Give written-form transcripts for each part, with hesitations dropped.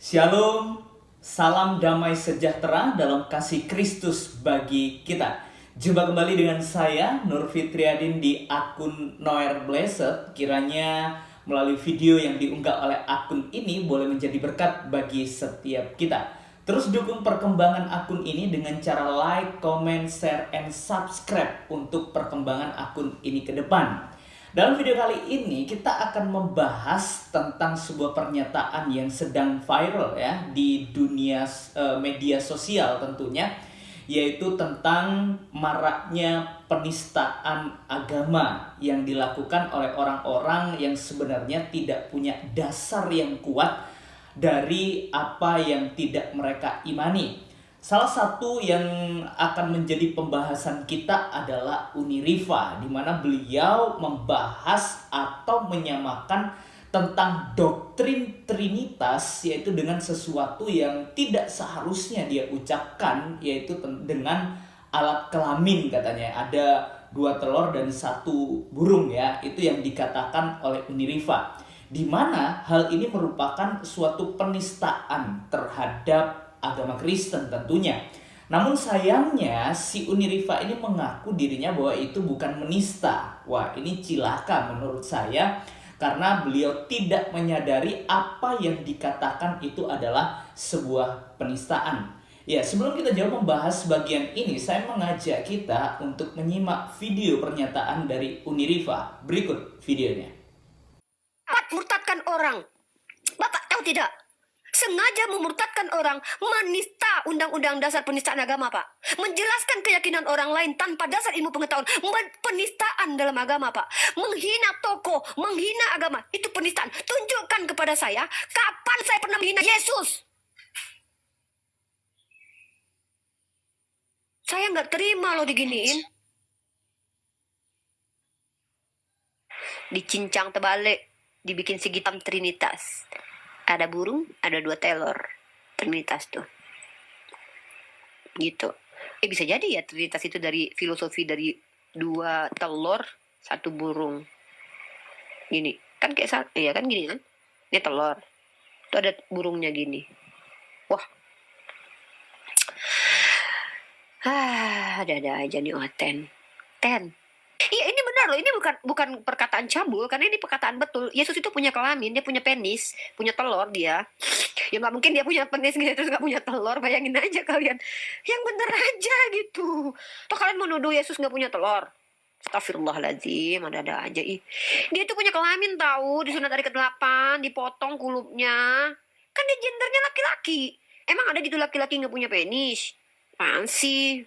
Shalom, salam damai sejahtera dalam kasih Kristus bagi kita. Jumpa kembali dengan saya, Nur Fitriadin di akun Noer Blessed. Kiranya melalui video yang diunggah oleh akun ini boleh menjadi berkat bagi setiap kita. Terus dukung perkembangan akun ini dengan cara like, comment, share, and subscribe untuk perkembangan akun ini ke depan. Dalam video kali ini kita akan membahas tentang sebuah pernyataan yang sedang viral ya di dunia media sosial tentunya, yaitu tentang maraknya penistaan agama yang dilakukan oleh orang-orang yang sebenarnya tidak punya dasar yang kuat dari apa yang tidak mereka imani. Salah satu yang akan menjadi pembahasan kita adalah Uniriva, di mana beliau membahas atau menyamakan tentang doktrin Trinitas, yaitu dengan sesuatu yang tidak seharusnya dia ucapkan, yaitu dengan alat kelamin katanya. Ada 2 telur dan 1 burung ya, itu yang dikatakan oleh Uniriva. Di mana hal ini merupakan suatu penistaan terhadap agama Kristen tentunya. Namun sayangnya si Uniriva ini mengaku dirinya bahwa itu bukan menista. Wah, ini cilaka menurut saya karena beliau tidak menyadari apa yang dikatakan itu adalah sebuah penistaan. Ya, sebelum kita jauh membahas bagian ini, saya mengajak kita untuk menyimak video pernyataan dari Uniriva. Berikut videonya. Murtadkan orang. Bapak tahu tidak? Sengaja memurtadkan orang, menista undang-undang dasar penistaan agama, Pak. Menjelaskan keyakinan orang lain tanpa dasar ilmu pengetahuan. Penistaan dalam agama, Pak. Menghina tokoh, menghina agama. Itu penistaan. Tunjukkan kepada saya, kapan saya pernah menghina Yesus? Saya nggak terima loh diginiin. Dicincang terbalik, dibikin segitam Trinitas. Ada burung, ada 2 telur. Trinitas tuh. Gitu. Bisa jadi ya Trinitas itu dari filosofi dari 2 telur, 1 burung. Gini. Kan kayak iya kan gini kan? Ini telur. Itu ada burungnya gini. Wah. Ada aja nih Oten. Iya, ini benar loh. Ini bukan perkataan cabul, karena ini perkataan betul. Yesus itu punya kelamin, dia punya penis, punya telur dia. Ya nggak mungkin dia punya penis gitu terus nggak punya telur. Bayangin aja kalian. Yang bener aja gitu. Toh kalian mau nuduh Yesus nggak punya telur? Astagfirullahaladzim, ada aja ih. Dia tuh punya kelamin tahu, disunat hari ke-8, dipotong kulupnya. Kan dia gendernya laki-laki. Emang ada gitu laki-laki nggak punya penis? Apaan sih?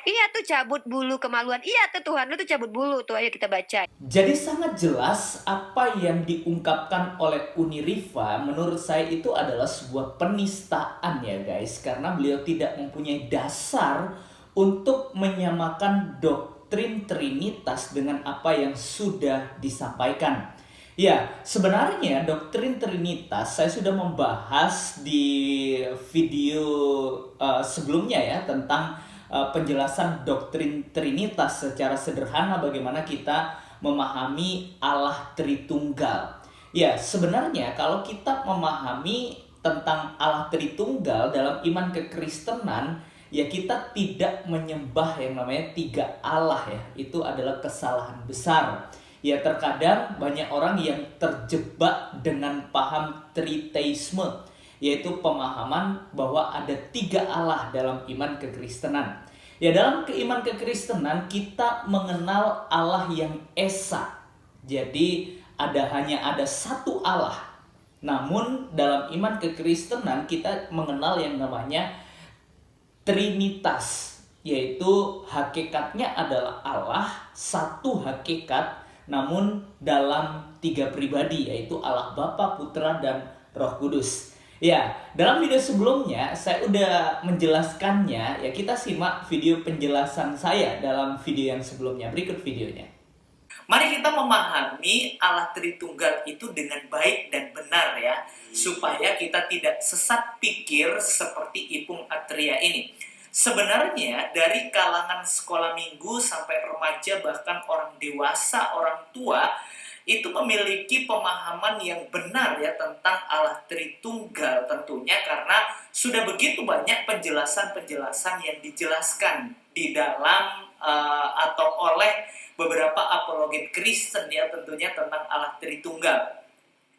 Iya tuh cabut bulu kemaluan. Iya tuh Tuhan, lu tuh cabut bulu tuh. Ayo kita baca. Jadi sangat jelas apa yang diungkapkan oleh Uniriva menurut saya itu adalah sebuah penistaan ya guys. Karena beliau tidak mempunyai dasar untuk menyamakan doktrin Trinitas dengan apa yang sudah disampaikan. Ya, sebenarnya doktrin Trinitas saya sudah membahas di video sebelumnya ya tentang penjelasan doktrin Trinitas secara sederhana bagaimana kita memahami Allah Tritunggal. Ya, sebenarnya kalau kita memahami tentang Allah Tritunggal dalam iman kekristenan, ya kita tidak menyembah yang namanya 3 Allah ya. Itu adalah kesalahan besar. Ya terkadang banyak orang yang terjebak dengan paham triteisme, yaitu pemahaman bahwa ada 3 Allah dalam iman kekristenan. Ya dalam keiman kekristenan kita mengenal Allah yang esa. Jadi hanya ada 1 Allah. Namun dalam iman kekristenan kita mengenal yang namanya Trinitas, yaitu hakikatnya adalah Allah, 1 hakikat, namun dalam 3 pribadi, yaitu Allah Bapa, Putra, dan Roh Kudus. Ya, dalam video sebelumnya saya udah menjelaskannya, ya kita simak video penjelasan saya dalam video yang sebelumnya. Berikut videonya. Mari kita memahami Allah Tritunggal itu dengan baik dan benar ya, supaya kita tidak sesat pikir seperti Ipung Atria ini. Sebenarnya dari kalangan sekolah minggu sampai remaja bahkan orang dewasa, orang tua itu memiliki pemahaman yang benar ya tentang Allah Tritunggal tentunya, karena sudah begitu banyak penjelasan-penjelasan yang dijelaskan di dalam atau oleh beberapa apologet Kristen ya tentunya tentang Allah Tritunggal.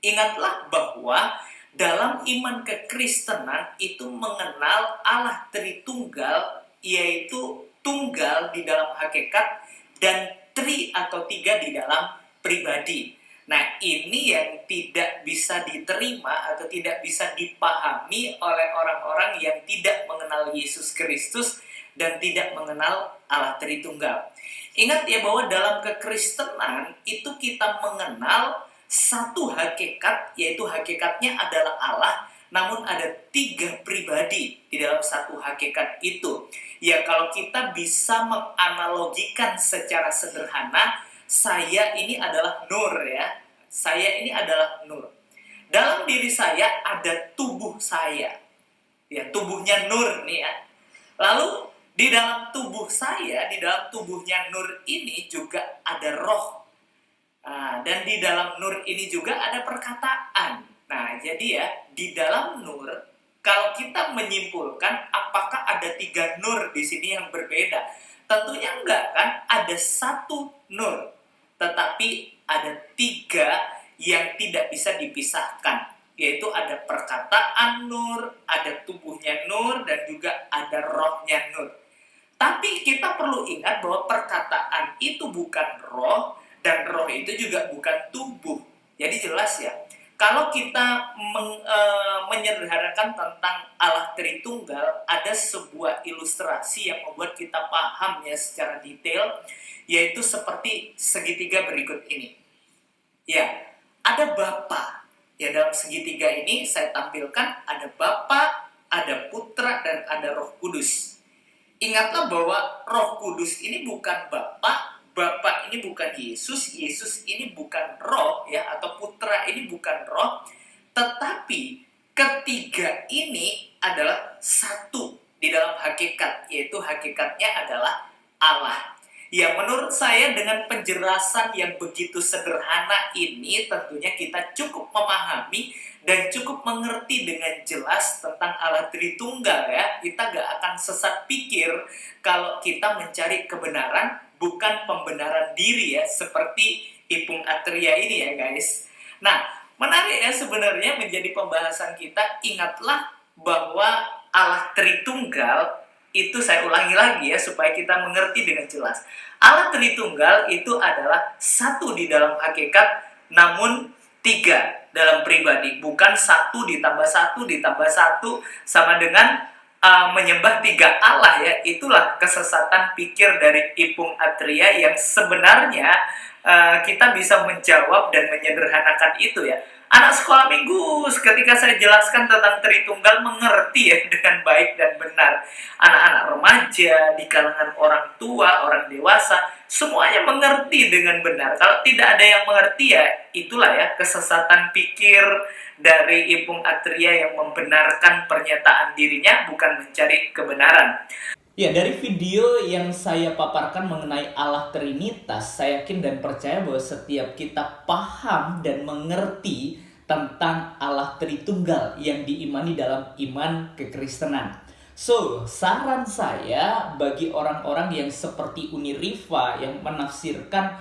Ingatlah bahwa dalam iman kekristenan itu mengenal Allah Tritunggal, yaitu tunggal di dalam hakikat dan tri atau tiga di dalam pribadi. Nah, ini yang tidak bisa diterima atau tidak bisa dipahami oleh orang-orang yang tidak mengenal Yesus Kristus dan tidak mengenal Allah Tritunggal. Ingat ya bahwa dalam kekristenan itu kita mengenal satu hakikat, yaitu hakikatnya adalah Allah, namun ada tiga pribadi di dalam satu hakikat itu. Ya, kalau kita bisa menganalogikan secara sederhana, saya ini adalah nur ya. Saya ini adalah nur. Dalam diri saya ada tubuh saya. Ya, tubuhnya nur nih ya. Lalu di dalam tubuh saya, di dalam tubuhnya nur ini juga ada roh. Dan di dalam nur ini juga ada perkataan. Nah, jadi ya, di dalam nur, kalau kita menyimpulkan apakah ada tiga nur di sini yang berbeda? Tentunya enggak kan, ada satu nur. Tetapi ada tiga yang tidak bisa dipisahkan. Yaitu ada perkataan nur, ada tubuhnya nur, dan juga ada rohnya nur. Tapi kita perlu ingat bahwa perkataan itu bukan roh, dan roh itu juga bukan tubuh. Jadi jelas ya, kalau kita menyederhanakan tentang Allah Tritunggal, ada sebuah ilustrasi yang membuat kita paham ya secara detail, yaitu seperti segitiga berikut ini. Ya, ada Bapa. Ya, dalam segitiga ini saya tampilkan ada Bapa, ada Putra, dan ada Roh Kudus. Ingatlah bahwa Roh Kudus ini bukan Bapa, Bapa ini bukan Yesus, Yesus ini bukan roh ya, atau Putra ini bukan roh, tetapi ketiga ini adalah satu di dalam hakikat, yaitu hakikatnya adalah Allah. Ya, menurut saya dengan penjelasan yang begitu sederhana ini tentunya kita cukup memahami dan cukup mengerti dengan jelas tentang Allah Tritunggal ya. Kita gak akan sesat pikir kalau kita mencari kebenaran, bukan pembenaran diri ya, seperti Ipung Atria ini ya guys. Nah, menarik ya sebenarnya menjadi pembahasan kita. Ingatlah bahwa Allah Tritunggal itu, saya ulangi lagi ya supaya kita mengerti dengan jelas. Allah Tritunggal itu adalah satu di dalam hakikat, namun tiga dalam pribadi. Bukan satu ditambah satu sama dengan menyembah tiga Allah ya. Itulah kesesatan pikir dari Ipung Atria yang sebenarnya kita bisa menjawab dan menyederhanakan itu ya. Anak sekolah minggu ketika saya jelaskan tentang Tritunggal mengerti ya dengan baik dan benar. Anak-anak remaja, di kalangan orang tua, orang dewasa, semuanya mengerti dengan benar. Kalau tidak ada yang mengerti ya itulah ya kesesatan pikir dari Ipung Atria yang membenarkan pernyataan dirinya, bukan mencari kebenaran. Ya, dari video yang saya paparkan mengenai Allah Trinitas, saya yakin dan percaya bahwa setiap kita paham dan mengerti tentang Allah Tritunggal yang diimani dalam iman kekristenan. So, saran saya bagi orang-orang yang seperti Uni Riva yang menafsirkan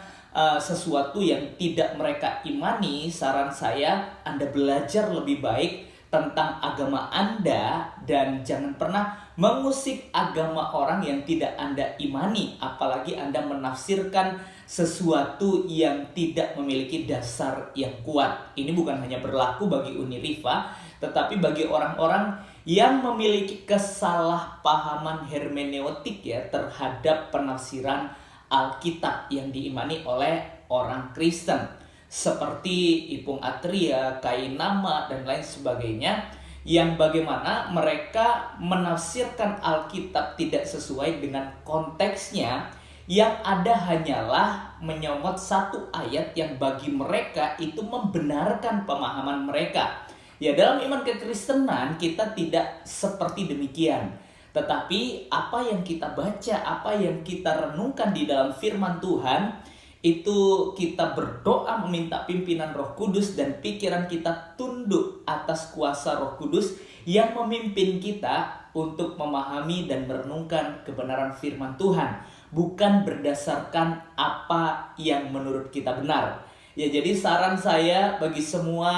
sesuatu yang tidak mereka imani, saran saya Anda belajar lebih baik tentang agama Anda dan jangan pernah mengusik agama orang yang tidak Anda imani, apalagi Anda menafsirkan sesuatu yang tidak memiliki dasar yang kuat. Ini bukan hanya berlaku bagi Uni Riva, tetapi bagi orang-orang yang memiliki kesalahpahaman hermeneutik ya terhadap penafsiran Alkitab yang diimani oleh orang Kristen seperti Ipung Atria, Kainama, dan lain sebagainya, yang bagaimana mereka menafsirkan Alkitab tidak sesuai dengan konteksnya, yang ada hanyalah menyomot satu ayat yang bagi mereka itu membenarkan pemahaman mereka. Ya, dalam iman kekristenan kita tidak seperti demikian. Tetapi apa yang kita baca, apa yang kita renungkan di dalam firman Tuhan, itu kita berdoa meminta pimpinan Roh Kudus dan pikiran kita tunduk atas kuasa Roh Kudus yang memimpin kita untuk memahami dan merenungkan kebenaran firman Tuhan, bukan berdasarkan apa yang menurut kita benar. Ya, jadi saran saya bagi semua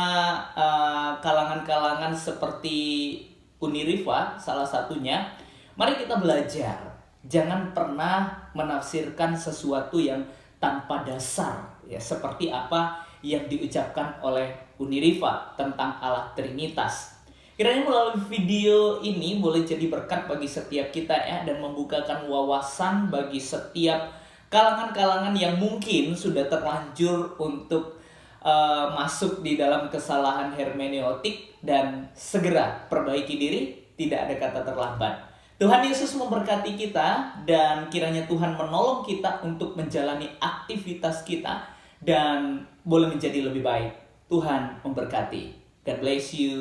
kalangan-kalangan seperti Uniriva salah satunya, mari kita belajar. Jangan pernah menafsirkan sesuatu yang tanpa dasar, ya, seperti apa yang diucapkan oleh Uniriva tentang Allah Trinitas. Kiranya melalui video ini boleh jadi berkat bagi setiap kita, ya, dan membukakan wawasan bagi setiap kalangan-kalangan yang mungkin sudah terlanjur untuk masuk di dalam kesalahan hermeneutik, dan segera perbaiki diri, tidak ada kata terlambat. Tuhan Yesus memberkati kita, dan kiranya Tuhan menolong kita untuk menjalani aktivitas kita dan boleh menjadi lebih baik. Tuhan memberkati. God bless you.